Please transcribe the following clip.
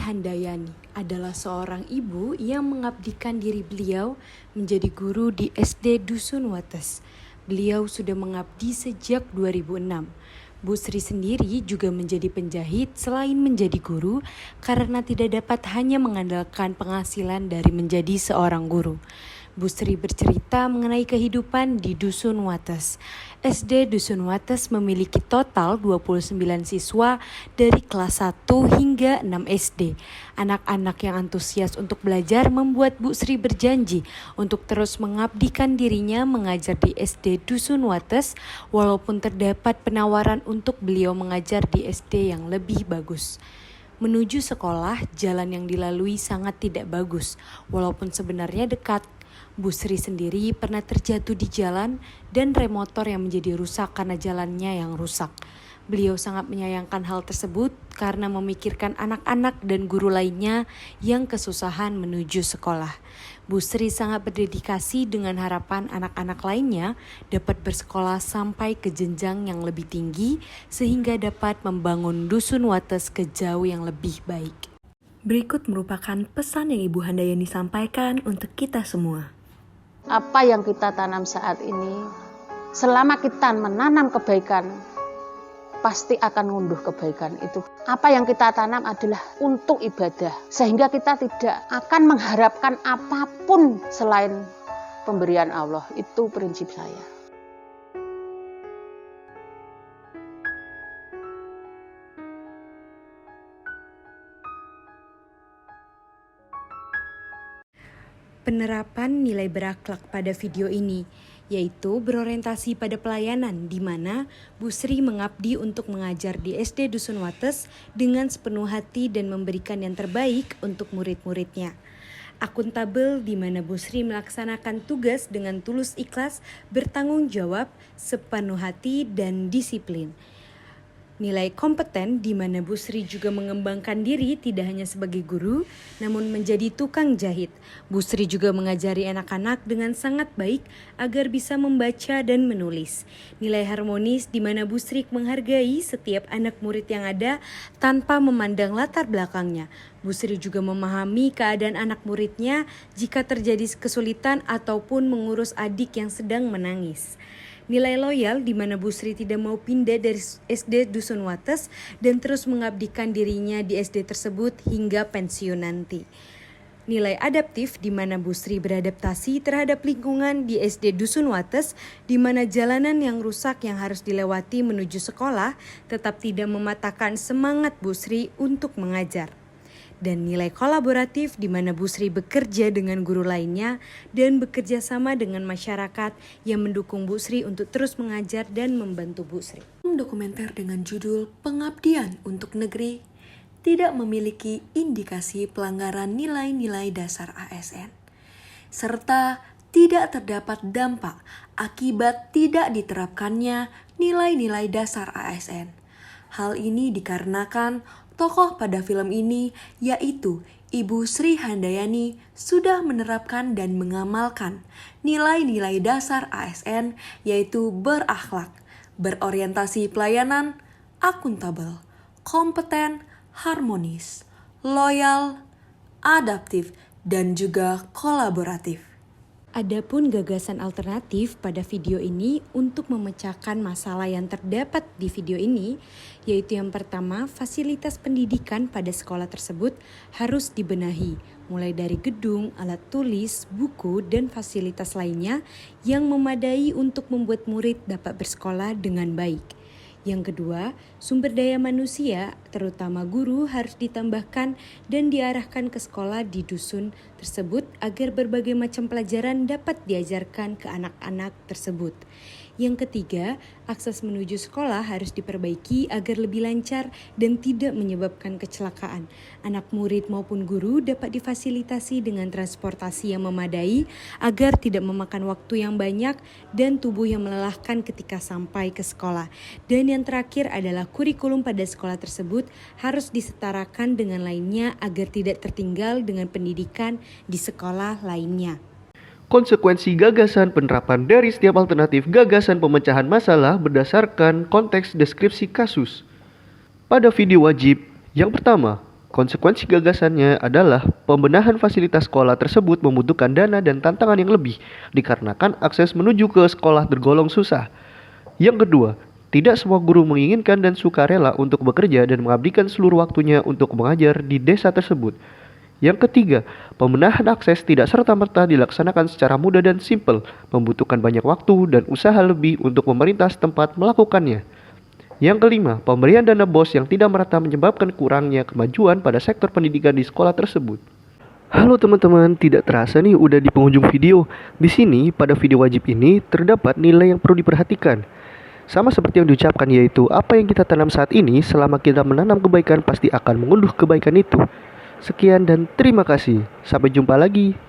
Handayani adalah seorang ibu yang mengabdikan diri beliau menjadi guru di SD Dusun Wates. Beliau sudah mengabdi sejak 2006. Bu Sri sendiri juga menjadi penjahit selain menjadi guru karena tidak dapat hanya mengandalkan penghasilan dari menjadi seorang guru. Bu Sri bercerita mengenai kehidupan di Dusun Wates. SD Dusun Wates memiliki total 29 siswa dari kelas 1 hingga 6 SD. Anak-anak yang antusias untuk belajar membuat Bu Sri berjanji untuk terus mengabdikan dirinya mengajar di SD Dusun Wates walaupun terdapat penawaran untuk beliau mengajar di SD yang lebih bagus. Menuju sekolah, jalan yang dilalui sangat tidak bagus, walaupun sebenarnya dekat. Bu Sri sendiri pernah terjatuh di jalan dan rem motor yang menjadi rusak karena jalannya yang rusak. Beliau sangat menyayangkan hal tersebut karena memikirkan anak-anak dan guru lainnya yang kesusahan menuju sekolah. Bu Sri sangat berdedikasi dengan harapan anak-anak lainnya dapat bersekolah sampai ke jenjang yang lebih tinggi sehingga dapat membangun Dusun Wates ke jauh yang lebih baik. Berikut merupakan pesan yang Ibu Handayani sampaikan untuk kita semua. Apa yang kita tanam saat ini, selama kita menanam kebaikan, pasti akan ngunduh kebaikan itu. Apa yang kita tanam adalah untuk ibadah, sehingga kita tidak akan mengharapkan apapun selain pemberian Allah. Itu prinsip saya. Penerapan nilai berakhlak pada video ini, yaitu berorientasi pada pelayanan di mana Bu Sri mengabdi untuk mengajar di SD Dusun Wates dengan sepenuh hati dan memberikan yang terbaik untuk murid-muridnya. Akuntabel di mana Bu Sri melaksanakan tugas dengan tulus ikhlas, bertanggung jawab, sepenuh hati, dan disiplin. Nilai kompeten di mana Bu Sri juga mengembangkan diri tidak hanya sebagai guru, namun menjadi tukang jahit. Bu Sri juga mengajari anak-anak dengan sangat baik agar bisa membaca dan menulis. Nilai harmonis di mana Bu Sri menghargai setiap anak murid yang ada tanpa memandang latar belakangnya. Bu Sri juga memahami keadaan anak muridnya jika terjadi kesulitan ataupun mengurus adik yang sedang menangis. Nilai loyal di mana Bu Sri tidak mau pindah dari SD Dusun Wates dan terus mengabdikan dirinya di SD tersebut hingga pensiun nanti. Nilai adaptif di mana Bu Sri beradaptasi terhadap lingkungan di SD Dusun Wates di mana jalanan yang rusak yang harus dilewati menuju sekolah tetap tidak mematahkan semangat Bu Sri untuk mengajar. Dan nilai kolaboratif di mana Bu Sri bekerja dengan guru lainnya dan bekerja sama dengan masyarakat yang mendukung Bu Sri untuk terus mengajar dan membantu Bu Sri. Dokumenter dengan judul Pengabdian untuk Negeri tidak memiliki indikasi pelanggaran nilai-nilai dasar ASN, serta tidak terdapat dampak akibat tidak diterapkannya nilai-nilai dasar ASN. Hal ini dikarenakan tokoh pada film ini, yaitu Ibu Sri Handayani, sudah menerapkan dan mengamalkan nilai-nilai dasar ASN, yaitu berakhlak, berorientasi pelayanan, akuntabel, kompeten, harmonis, loyal, adaptif, dan juga kolaboratif. Adapun gagasan alternatif pada video ini untuk memecahkan masalah yang terdapat di video ini, yaitu yang pertama, fasilitas pendidikan pada sekolah tersebut harus dibenahi, mulai dari gedung, alat tulis, buku, dan fasilitas lainnya yang memadai untuk membuat murid dapat bersekolah dengan baik. Yang kedua, sumber daya manusia, terutama guru, harus ditambahkan dan diarahkan ke sekolah di dusun tersebut agar berbagai macam pelajaran dapat diajarkan ke anak-anak tersebut. Yang ketiga, akses menuju sekolah harus diperbaiki agar lebih lancar dan tidak menyebabkan kecelakaan. Anak murid maupun guru dapat difasilitasi dengan transportasi yang memadai agar tidak memakan waktu yang banyak dan tubuh yang melelahkan ketika sampai ke sekolah. Dan yang terakhir adalah kurikulum pada sekolah tersebut harus disetarakan dengan lainnya agar tidak tertinggal dengan pendidikan di sekolah lainnya. Konsekuensi gagasan penerapan dari setiap alternatif gagasan pemecahan masalah berdasarkan konteks deskripsi kasus. Pada video wajib, yang pertama, Konsekuensi gagasannya adalah pembenahan fasilitas sekolah tersebut membutuhkan dana dan tantangan yang lebih dikarenakan akses menuju ke sekolah tergolong susah. Yang kedua, tidak semua guru menginginkan dan sukarela untuk bekerja dan mengabdikan seluruh waktunya untuk mengajar di desa tersebut. Yang ketiga, pembenahan akses tidak serta-merta dilaksanakan secara mudah dan simpel, membutuhkan banyak waktu dan usaha lebih untuk pemerintah setempat melakukannya. Yang kelima, pemberian dana BOS yang tidak merata menyebabkan kurangnya kemajuan pada sektor pendidikan di sekolah tersebut. Halo teman-teman, tidak terasa nih udah di penghujung video. Di sini, pada video wajib ini, terdapat nilai yang perlu diperhatikan. Sama seperti yang diucapkan, yaitu apa yang kita tanam saat ini, selama kita menanam kebaikan pasti akan mengunduh kebaikan itu. Sekian dan terima kasih. Sampai jumpa lagi.